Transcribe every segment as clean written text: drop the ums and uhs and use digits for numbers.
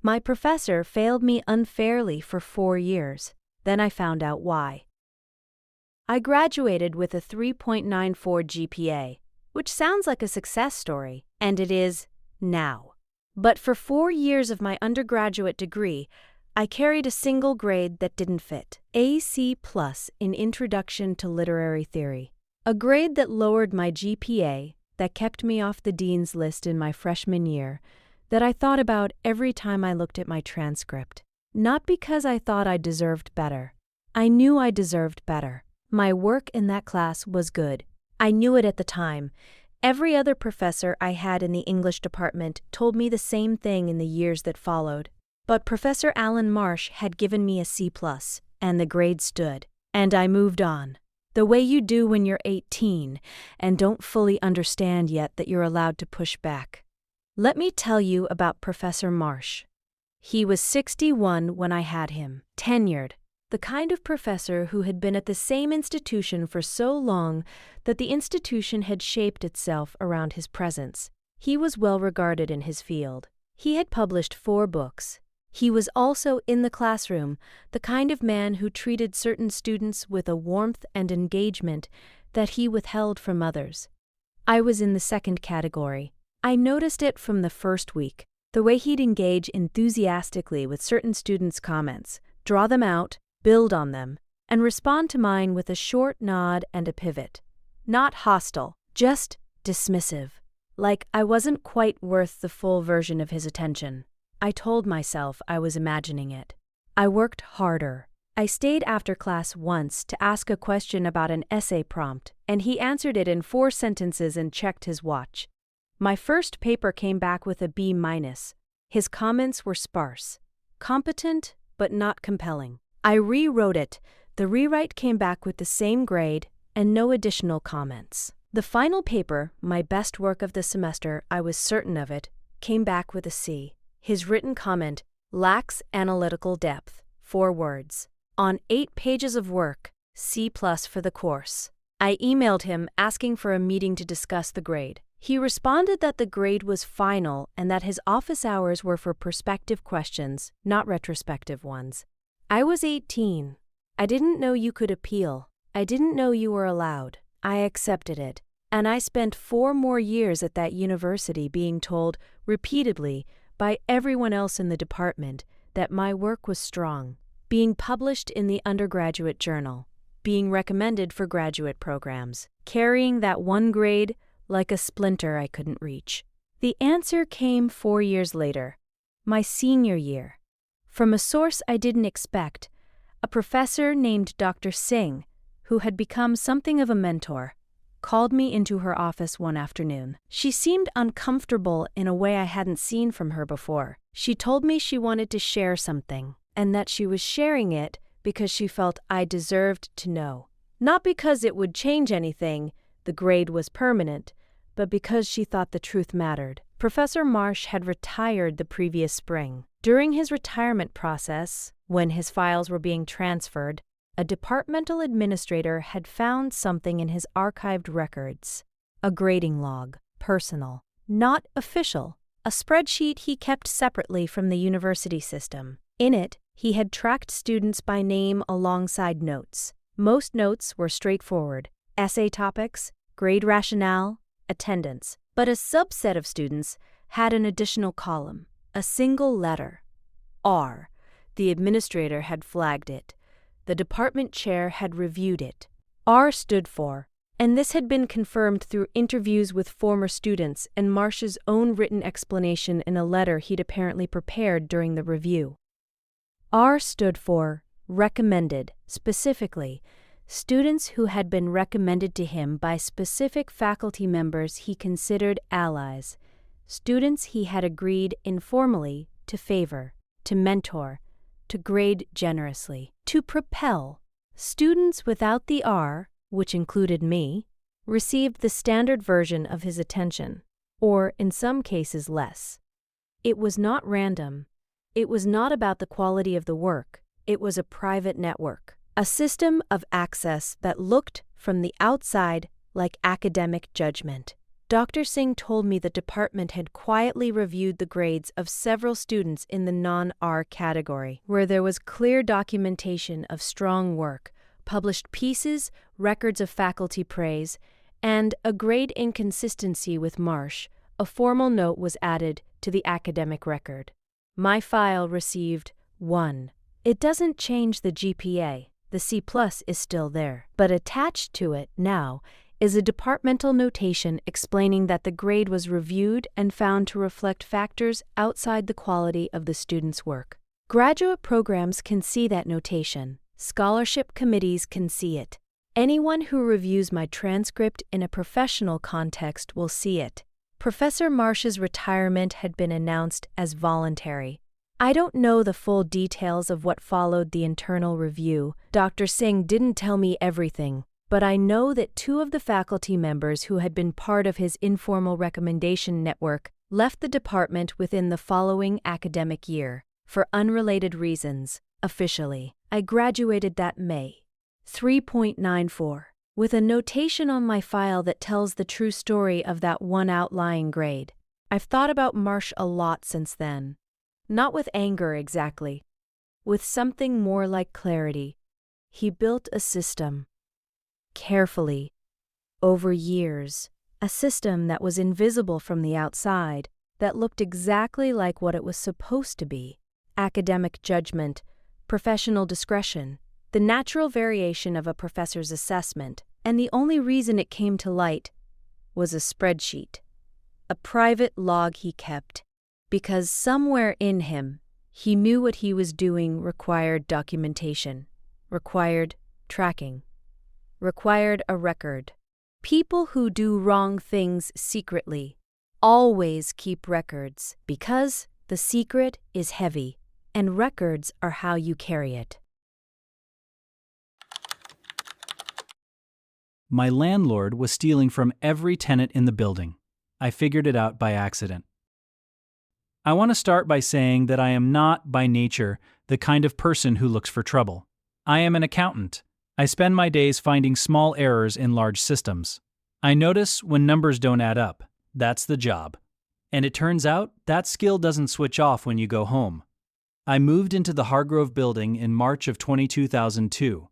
My professor failed me unfairly for 4 years. Then I found out why. I graduated with a 3.94 GPA, which sounds like a success story, and it is now. But for 4 years of my undergraduate degree, I carried a single grade that didn't fit. AC+ in Introduction to Literary Theory. A grade that lowered my GPA, that kept me off the dean's list in my freshman year, that I thought about every time I looked at my transcript. Not because I thought I deserved better. I knew I deserved better. My work in that class was good. I knew it at the time. Every other professor I had in the English department told me the same thing in the years that followed. But Professor Alan Marsh had given me a C+, and the grade stood. And I moved on. The way you do when you're 18 and don't fully understand yet that you're allowed to push back. Let me tell you about Professor Marsh. He was 61 when I had him, tenured, the kind of professor who had been at the same institution for so long that the institution had shaped itself around his presence. He was well regarded in his field. He had published 4 books. He was also in the classroom, the kind of man who treated certain students with a warmth and engagement that he withheld from others. I was in the second category. I noticed it from the first week, the way he'd engage enthusiastically with certain students' comments, draw them out, build on them, and respond to mine with a short nod and a pivot. Not hostile, just dismissive, like I wasn't quite worth the full version of his attention. I told myself I was imagining it. I worked harder. I stayed after class once to ask a question about an essay prompt, and he answered it in 4 sentences and checked his watch. My first paper came back with a B-. His comments were sparse, competent, but not compelling. I rewrote it. The rewrite came back with the same grade and no additional comments. The final paper, my best work of the semester, I was certain of it, came back with a C. His written comment, lacks analytical depth, 4 words. On 8 pages of work, C+ for the course. I emailed him asking for a meeting to discuss the grade. He responded that the grade was final and that his office hours were for prospective questions, not retrospective ones. I was 18. I didn't know you could appeal. I didn't know you were allowed. I accepted it. And I spent 4 more years at that university being told, repeatedly, by everyone else in the department, that my work was strong, being published in the undergraduate journal, being recommended for graduate programs, carrying that one grade like a splinter I couldn't reach. The answer came 4 years later, my senior year. From a source I didn't expect, a professor named Dr. Singh, who had become something of a mentor, called me into her office one afternoon. She seemed uncomfortable in a way I hadn't seen from her before. She told me she wanted to share something, and that she was sharing it because she felt I deserved to know. Not because it would change anything, the grade was permanent, but because she thought the truth mattered. Professor Marsh had retired the previous spring. During his retirement process, when his files were being transferred, a departmental administrator had found something in his archived records. A grading log, personal, not official, a spreadsheet he kept separately from the university system. In it, he had tracked students by name alongside notes. Most notes were straightforward: essay topics, grade rationale, attendance. But a subset of students had an additional column, a single letter, R. The administrator had flagged it. The department chair had reviewed it. R stood for, and this had been confirmed through interviews with former students and Marsh's own written explanation in a letter he'd apparently prepared during the review. R stood for recommended, specifically, students who had been recommended to him by specific faculty members he considered allies, students he had agreed informally to favor, to mentor, to grade generously, to propel. Students without the R, which included me, received the standard version of his attention, or in some cases less. It was not random. It was not about the quality of the work. It was a private network, a system of access that looked from the outside like academic judgment. Dr. Singh told me the department had quietly reviewed the grades of several students in the non-R category, where there was clear documentation of strong work, published pieces, records of faculty praise, and a grade inconsistency with Marsh. A formal note was added to the academic record. My file received 1. It doesn't change the GPA. The C+ is still there, but attached to it now is a departmental notation explaining that the grade was reviewed and found to reflect factors outside the quality of the student's work. Graduate programs can see that notation. Scholarship committees can see it. Anyone who reviews my transcript in a professional context will see it. Professor Marsh's retirement had been announced as voluntary. I don't know the full details of what followed the internal review. Dr. Singh didn't tell me everything, but I know that 2 of the faculty members who had been part of his informal recommendation network left the department within the following academic year, for unrelated reasons, officially. I graduated that May. 3.94. With a notation on my file that tells the true story of that one outlying grade. I've thought about Marsh a lot since then. Not with anger exactly, with something more like clarity. He built a system. Carefully, over years, a system that was invisible from the outside, that looked exactly like what it was supposed to be. Academic judgment, professional discretion, the natural variation of a professor's assessment, and the only reason it came to light was a spreadsheet, a private log he kept, because somewhere in him, he knew what he was doing required documentation, required tracking, required a record. People who do wrong things secretly always keep records because the secret is heavy, and records are how you carry it. My landlord was stealing from every tenant in the building. I figured it out by accident. I want to start by saying that I am not, by nature, the kind of person who looks for trouble. I am an accountant. I spend my days finding small errors in large systems. I notice when numbers don't add up. That's the job. And it turns out that skill doesn't switch off when you go home. I moved into the Hargrove building in March of 2002,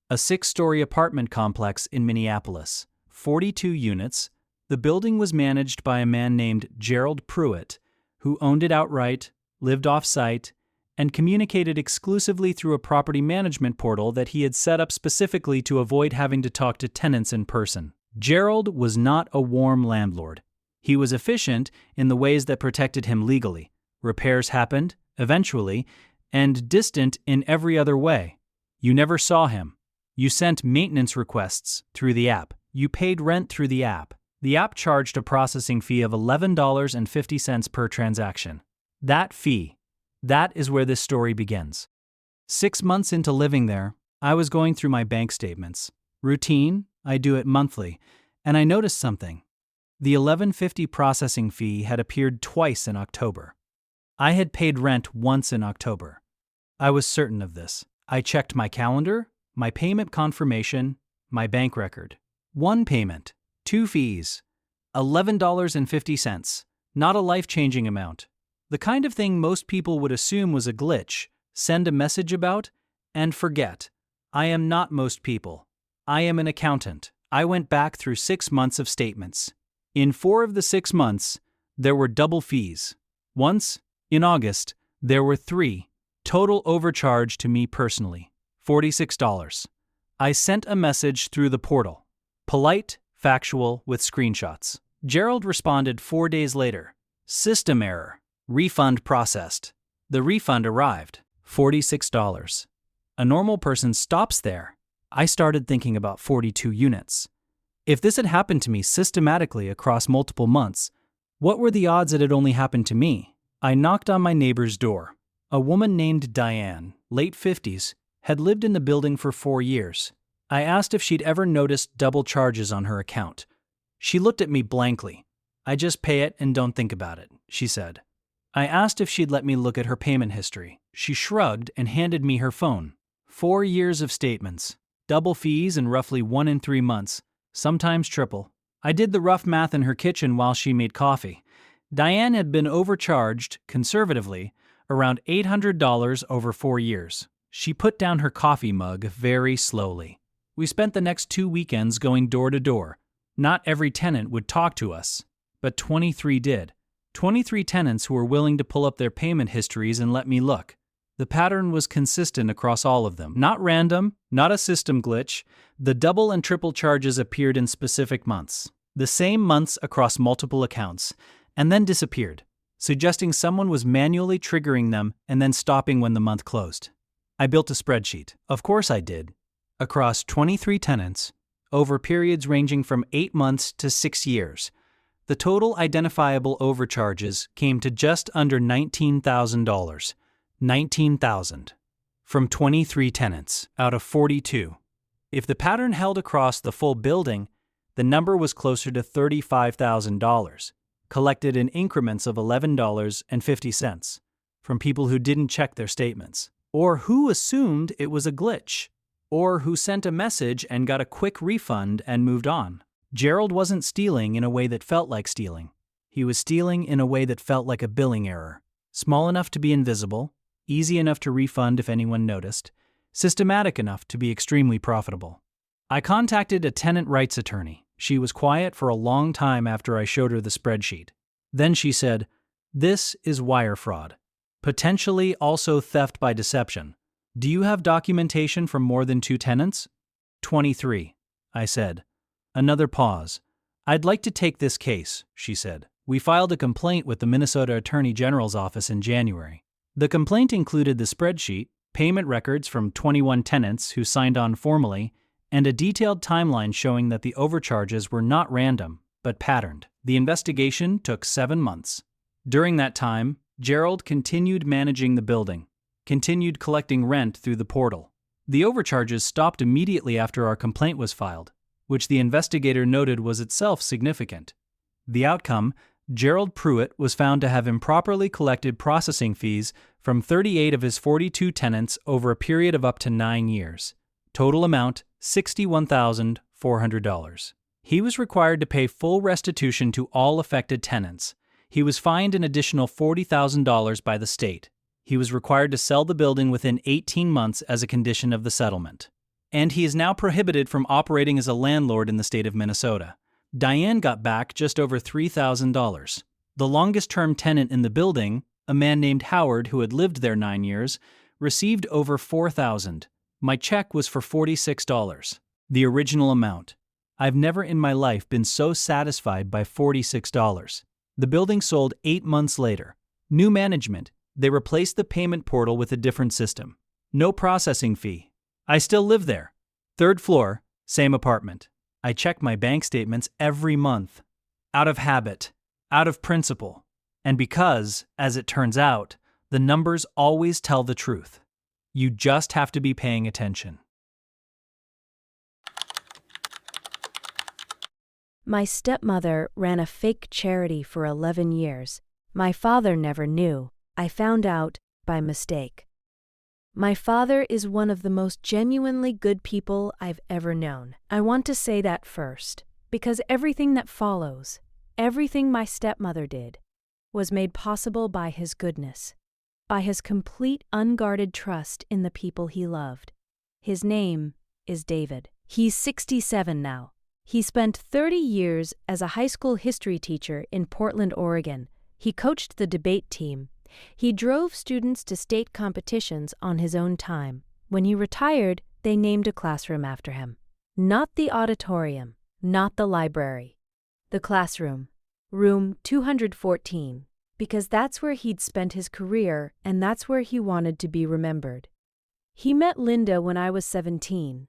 a 6-story apartment complex in Minneapolis, 42 units. The building was managed by a man named Gerald Pruitt, who owned it outright, lived off-site, and communicated exclusively through a property management portal that he had set up specifically to avoid having to talk to tenants in person. Gerald was not a warm landlord. He was efficient in the ways that protected him legally. Repairs happened, eventually, and distant in every other way. You never saw him. You sent maintenance requests through the app. You paid rent through the app. The app charged a processing fee of $11.50 per transaction. That fee, that is where this story begins. 6 months into living there, I was going through my bank statements. Routine, I do it monthly, and I noticed something. The $11.50 processing fee had appeared twice in October. I had paid rent once in October. I was certain of this. I checked my calendar, my payment confirmation, my bank record. 1 payment, 2 fees, $11.50, not a life-changing amount. The kind of thing most people would assume was a glitch, send a message about, and forget. I am not most people. I am an accountant. I went back through 6 months of statements. In 4 of the 6 months, there were double fees. Once, in August, there were 3, total overcharge to me personally, $46. I sent a message through the portal. Polite, factual, with screenshots. Gerald responded 4 days later. System error. Refund processed. The refund arrived. $46. A normal person stops there. I started thinking about 42 units. If this had happened to me systematically across multiple months, what were the odds it had only happened to me? I knocked on my neighbor's door. A woman named Diane, late 50s, had lived in the building for 4 years. I asked if she'd ever noticed double charges on her account. She looked at me blankly. I just pay it and don't think about it, she said. I asked if she'd let me look at her payment history. She shrugged and handed me her phone. 4 years of statements, double fees in roughly 1 in 3 months, sometimes triple. I did the rough math in her kitchen while she made coffee. Diane had been overcharged, conservatively, around $800 over 4 years. She put down her coffee mug very slowly. We spent the next 2 weekends going door to door. Not every tenant would talk to us, but 23 did. 23 tenants who were willing to pull up their payment histories and let me look. The pattern was consistent across all of them. Not random, not a system glitch. The double and triple charges appeared in specific months. The same months across multiple accounts, and then disappeared, suggesting someone was manually triggering them and then stopping when the month closed. I built a spreadsheet. Of course I did. Across 23 tenants, over periods ranging from 8 months to 6 years. The total identifiable overcharges came to just under $19,000. $19,000 from 23 tenants out of 42. If the pattern held across the full building, the number was closer to $35,000, collected in increments of $11.50 from people who didn't check their statements, or who assumed it was a glitch, or who sent a message and got a quick refund and moved on. Gerald wasn't stealing in a way that felt like stealing. He was stealing in a way that felt like a billing error, small enough to be invisible, easy enough to refund if anyone noticed, systematic enough to be extremely profitable. I contacted a tenant rights attorney. She was quiet for a long time after I showed her the spreadsheet. Then she said, "This is wire fraud. Potentially also theft by deception. Do you have documentation from more than 2 tenants?" 23, I said. Another pause. "I'd like to take this case," she said. We filed a complaint with the Minnesota Attorney General's office in January. The complaint included the spreadsheet, payment records from 21 tenants who signed on formally, and a detailed timeline showing that the overcharges were not random, but patterned. The investigation took 7 months. During that time, Gerald continued managing the building, continued collecting rent through the portal. The overcharges stopped immediately after our complaint was filed, which the investigator noted was itself significant. The outcome, Gerald Pruitt was found to have improperly collected processing fees from 38 of his 42 tenants over a period of up to 9 years. Total amount, $61,400. He was required to pay full restitution to all affected tenants. He was fined an additional $40,000 by the state. He was required to sell the building within 18 months as a condition of the settlement. And he is now prohibited from operating as a landlord in the state of Minnesota. Diane got back just over $3,000. The longest-term tenant in the building, a man named Howard who had lived there 9 years, received over $4,000. My check was for $46, the original amount. I've never in my life been so satisfied by $46. The building sold 8 months later. New management. They replaced the payment portal with a different system. No processing fee. I still live there. 3rd floor, same apartment. I check my bank statements every month. Out of habit, out of principle, and because, as it turns out, the numbers always tell the truth. You just have to be paying attention. My stepmother ran a fake charity for 11 years. My father never knew. I found out by mistake. My father is one of the most genuinely good people I've ever known. I want to say that first, because everything that follows, everything my stepmother did, was made possible by his goodness, by his complete unguarded trust in the people he loved. His name is David. He's 67 now. He spent 30 years as a high school history teacher in Portland, Oregon. He coached the debate team. He drove students to state competitions on his own time. When he retired, they named a classroom after him. Not the auditorium, not the library. The classroom, room 214, because that's where he'd spent his career and that's where he wanted to be remembered. He met Linda when I was 17.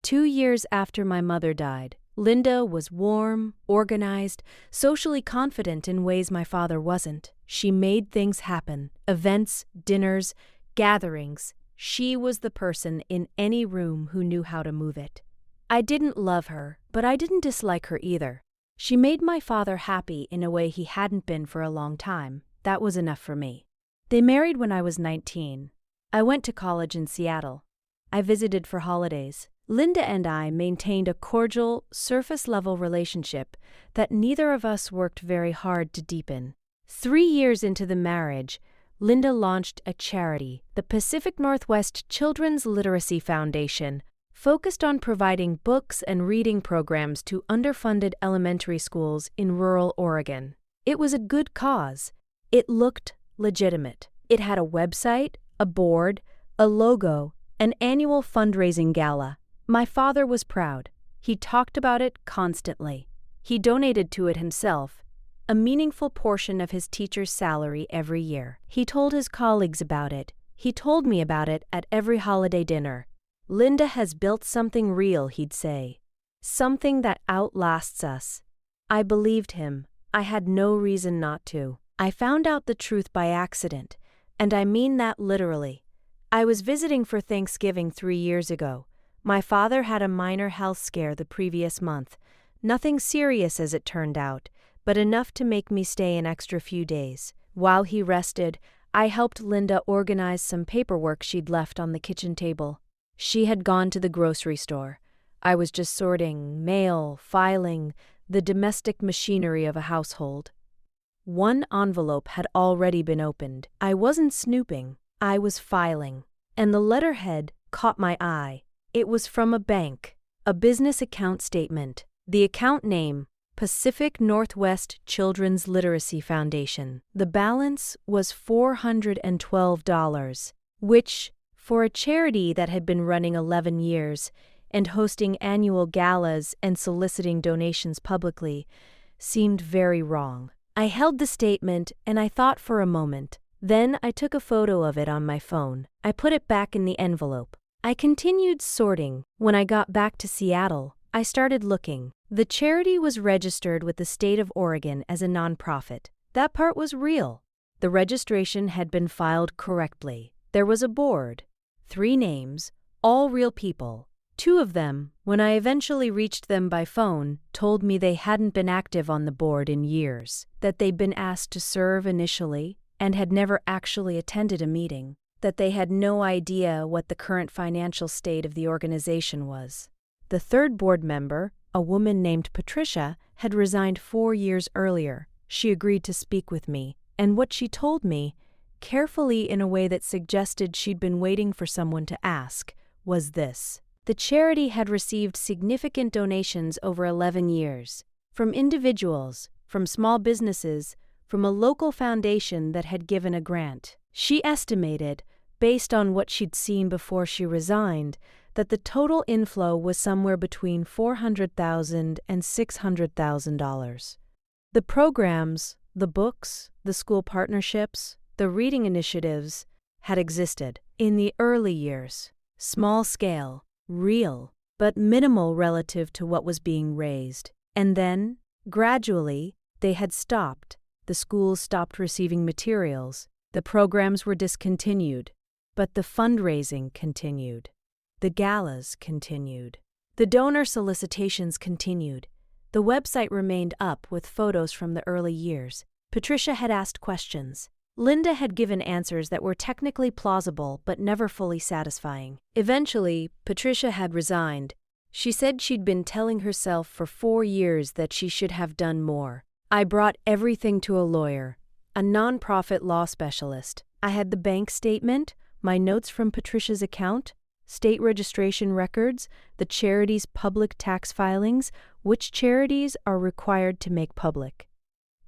2 years after my mother died. Linda was warm, organized, socially confident in ways my father wasn't. She made things happen, events, dinners, gatherings. She was the person in any room who knew how to move it. I didn't love her, but I didn't dislike her either. She made my father happy in a way he hadn't been for a long time. That was enough for me. They married when I was 19. I went to college in Seattle. I visited for holidays, Linda and I maintained a cordial, surface-level relationship that neither of us worked very hard to deepen. 3 years into the marriage, Linda launched a charity, the Pacific Northwest Children's Literacy Foundation, focused on providing books and reading programs to underfunded elementary schools in rural Oregon. It was a good cause. It looked legitimate. It had a website, a board, a logo, an annual fundraising gala. My father was proud. He talked about it constantly. He donated to it himself, a meaningful portion of his teacher's salary every year. He told his colleagues about it. He told me about it at every holiday dinner. Linda has built something real, he'd say. Something that outlasts us. I believed him. I had no reason not to. I found out the truth by accident, and I mean that literally. I was visiting for Thanksgiving 3 years ago. My father had a minor health scare the previous month. Nothing serious as it turned out, but enough to make me stay an extra few days. While he rested, I helped Linda organize some paperwork she'd left on the kitchen table. She had gone to the grocery store. I was just sorting, mail, filing, the domestic machinery of a household. One envelope had already been opened. I wasn't snooping. I was filing. And the letterhead caught my eye. It was from a bank, a business account statement. The account name, Pacific Northwest Children's Literacy Foundation. The balance was $412, which, for a charity that had been running 11 years and hosting annual galas and soliciting donations publicly, seemed very wrong. I held the statement and I thought for a moment. Then I took a photo of it on my phone. I put it back in the envelope. I continued sorting. When I got back to Seattle, I started looking. The charity was registered with the state of Oregon as a nonprofit. That part was real. The registration had been filed correctly. There was a board, 3 names, all real people. 2 of them, when I eventually reached them by phone, told me they hadn't been active on the board in years, that they'd been asked to serve initially and had never actually attended a meeting, that they had no idea what the current financial state of the organization was. The 3rd board member, a woman named Patricia, had resigned 4 years earlier. She agreed to speak with me, and what she told me, carefully in a way that suggested she'd been waiting for someone to ask, was this. The charity had received significant donations over 11 years, from individuals, from small businesses, from a local foundation that had given a grant. She estimated, based on what she'd seen before she resigned, that the total inflow was somewhere between $400,000 and $600,000. The programs, the books, the school partnerships, the reading initiatives had existed in the early years, small scale, real, but minimal relative to what was being raised. And then, gradually, they had stopped. The schools stopped receiving materials. The programs were discontinued, but the fundraising continued. The galas continued. The donor solicitations continued. The website remained up with photos from the early years. Patricia had asked questions. Linda had given answers that were technically plausible but never fully satisfying. Eventually, Patricia had resigned. She said she'd been telling herself for 4 years that she should have done more. I brought everything to a lawyer, a nonprofit law specialist. I had the bank statement, my notes from Patricia's account, state registration records, the charity's public tax filings, which charities are required to make public.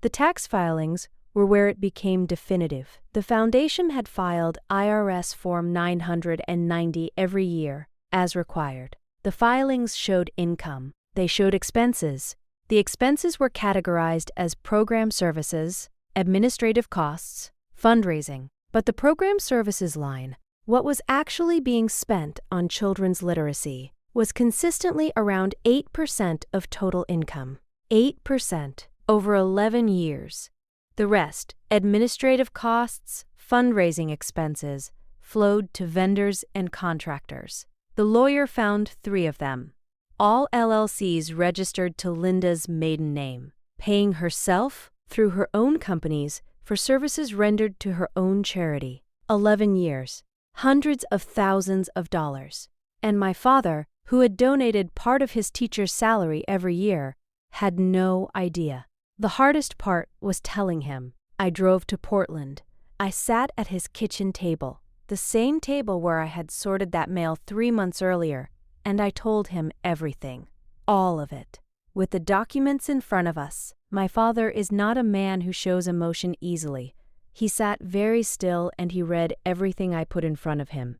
The tax filings were where it became definitive. The foundation had filed IRS Form 990 every year, as required. The filings showed income. They showed expenses. The expenses were categorized as program services, administrative costs, fundraising. But the program services line, what was actually being spent on children's literacy, was consistently around 8% of total income. 8% over 11 years. The rest, administrative costs, fundraising expenses, flowed to vendors and contractors. The lawyer found 3 of them, all LLCs registered to Linda's maiden name, paying herself through her own companies for services rendered to her own charity. 11 years, hundreds of thousands of dollars. And my father, who had donated part of his teacher's salary every year, had no idea. The hardest part was telling him. I drove to Portland. I sat at his kitchen table, the same table where I had sorted that mail 3 months earlier, and I told him everything. All of it. With the documents in front of us, my father is not a man who shows emotion easily. He sat very still and he read everything I put in front of him.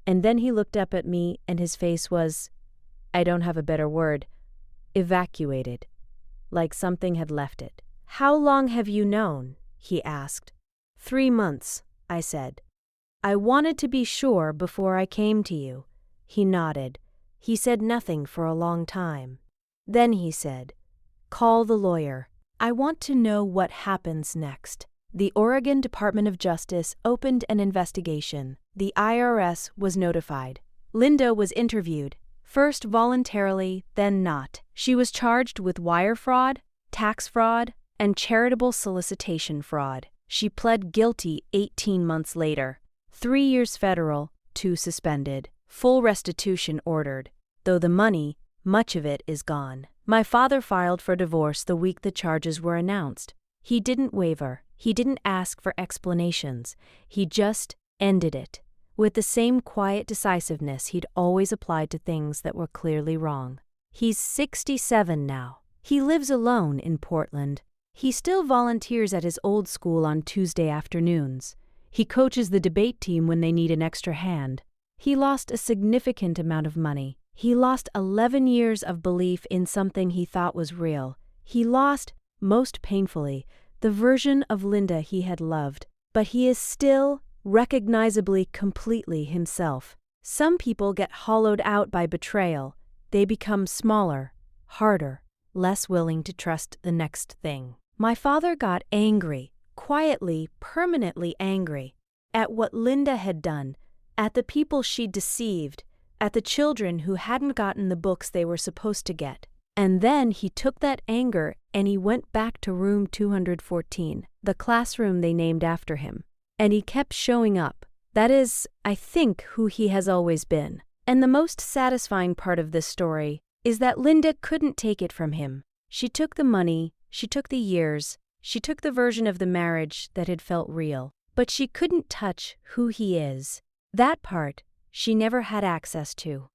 And then he looked up at me and his face was, I don't have a better word, evacuated, like something had left it. How long have you known? He asked. 3 months, I said. I wanted to be sure before I came to you. He nodded. He said nothing for a long time. Then he said, call the lawyer. I want to know what happens next. The Oregon Department of Justice opened an investigation. The IRS was notified. Linda was interviewed, first voluntarily, then not. She was charged with wire fraud, tax fraud, and charitable solicitation fraud. She pled guilty 18 months later. 3 years federal, 2 suspended. Full restitution ordered, though the money, much of it, is gone. My father filed for divorce the week the charges were announced. He didn't waver. He didn't ask for explanations. He just ended it, with the same quiet decisiveness he'd always applied to things that were clearly wrong. He's 67 now. He lives alone in Portland. He still volunteers at his old school on Tuesday afternoons. He coaches the debate team when they need an extra hand. He lost a significant amount of money. He lost 11 years of belief in something he thought was real. He lost, most painfully, the version of Linda he had loved. But he is still, recognizably, completely himself. Some people get hollowed out by betrayal. They become smaller, harder, less willing to trust the next thing. My father got angry, quietly, permanently angry, at what Linda had done, at the people she'd deceived, at the children who hadn't gotten the books they were supposed to get. And then he took that anger and he went back to room 214, the classroom they named after him. And he kept showing up. That is, I think, who he has always been. And the most satisfying part of this story is that Linda couldn't take it from him. She took the money, she took the years, she took the version of the marriage that had felt real. But she couldn't touch who he is. That part she never had access to.